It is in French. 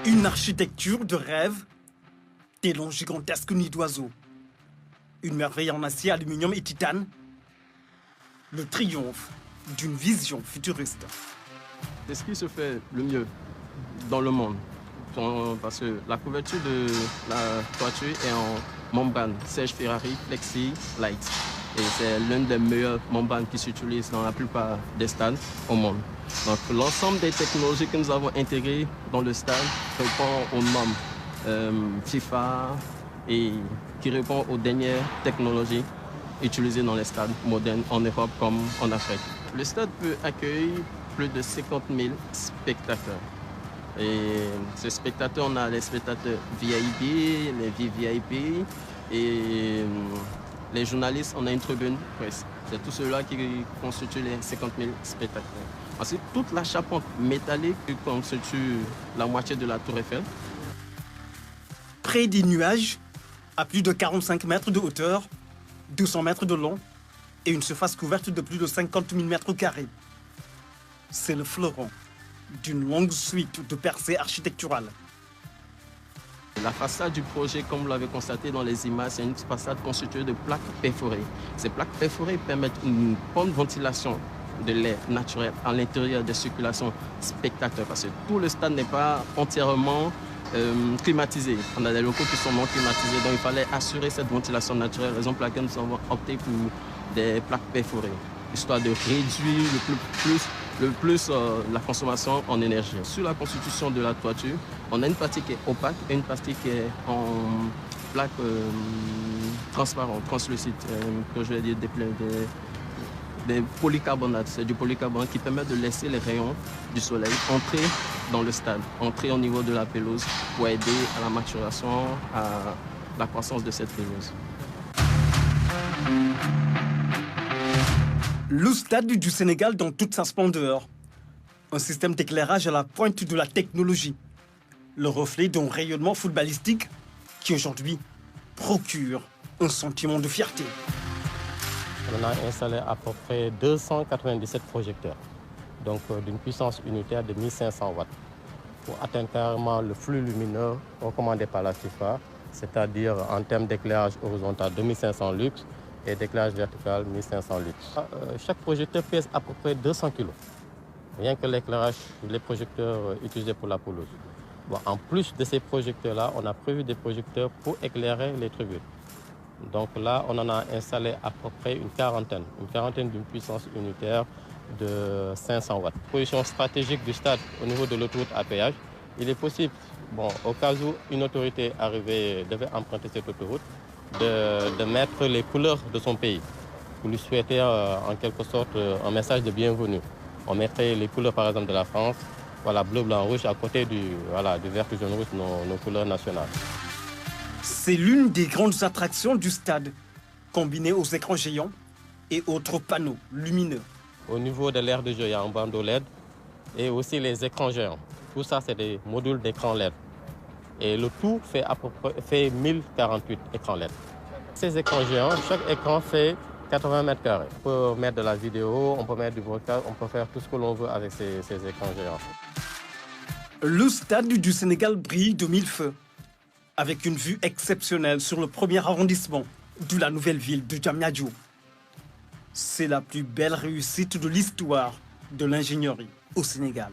Une architecture de rêve, des longs gigantesques nids d'oiseaux. Une merveille en acier, aluminium et titane. Le triomphe d'une vision futuriste. C'est ce qui se fait le mieux dans le monde. Parce que la couverture de la toiture est en membrane Serge Ferrari Flexi Light. Et c'est l'une des meilleures membranes qui s'utilisent dans la plupart des stades au monde. Donc l'ensemble des technologies que nous avons intégrées dans le stade répond aux normes FIFA et qui répond aux dernières technologies utilisées dans les stades modernes en Europe comme en Afrique. Le stade peut accueillir plus de 50 000 spectateurs. Et ces spectateurs, on a les spectateurs VIP, les VVIP et les journalistes, on a une tribune presse. C'est tout cela qui constitue les 50 000 spectateurs. Ensuite, toute la charpente métallique qui constitue la moitié de la tour Eiffel. Près des nuages, à plus de 45 mètres de hauteur, 200 mètres de long et une surface couverte de plus de 50 000 mètres carrés. C'est le fleuron d'une longue suite de percées architecturales. La façade du projet, comme vous l'avez constaté dans les images, c'est une façade constituée de plaques perforées. Ces plaques perforées permettent une bonne ventilation de l'air naturel à l'intérieur des circulations spectateurs, parce que tout le stade n'est pas entièrement climatisé. On a des locaux qui sont non climatisés, donc il fallait assurer cette ventilation naturelle, raison pour laquelle nous avons opté pour des plaques perforées, histoire de réduire le plus la consommation en énergie. Sur la constitution de la toiture, on a une partie qui est opaque et une partie qui est en plaque transparente, translucide, que je vais dire des polycarbonates. C'est du polycarbonate qui permet de laisser les rayons du soleil entrer dans le stade, entrer au niveau de la pelouse pour aider à la maturation, à la croissance de cette pelouse. Le stade du Sénégal dans toute sa splendeur. Un système d'éclairage à la pointe de la technologie. Le reflet d'un rayonnement footballistique qui aujourd'hui procure un sentiment de fierté. On a installé à peu près 297 projecteurs, donc d'une puissance unitaire de 1500 watts, pour atteindre carrément le flux lumineux recommandé par la FIFA, c'est-à-dire en termes d'éclairage horizontal 2500 lux et d'éclairage vertical 1500 lux. Chaque projecteur pèse à peu près 200 kg, rien que l'éclairage, les projecteurs utilisés pour la pelouse. Bon, en plus de ces projecteurs-là, on a prévu des projecteurs pour éclairer les tribunes. Donc là, on en a installé à peu près une quarantaine d'une puissance unitaire de 500 watts. Position stratégique du stade au niveau de l'autoroute à péage. Il est possible, au cas où une autorité arrivée devait emprunter cette autoroute, de mettre les couleurs de son pays pour lui souhaiter en quelque sorte un message de bienvenue. On mettrait les couleurs par exemple de la France, voilà, bleu, blanc, rouge, à côté du vert, jaune, rouge, nos couleurs nationales. C'est l'une des grandes attractions du stade, combinée aux écrans géants et autres panneaux lumineux. Au niveau de l'aire de jeu, il y a un bandeau LED et aussi les écrans géants. Tout ça, c'est des modules d'écran LED. Et le tout fait à peu près 1048 écrans LED. Ces écrans géants, chaque écran fait 80 mètres carrés. On peut mettre de la vidéo, on peut mettre du broadcast, on peut faire tout ce que l'on veut avec ces écrans géants. Le stade du Sénégal brille de mille feux, avec une vue exceptionnelle sur le premier arrondissement de la nouvelle ville de Diamniadio. C'est la plus belle réussite de l'histoire de l'ingénierie au Sénégal.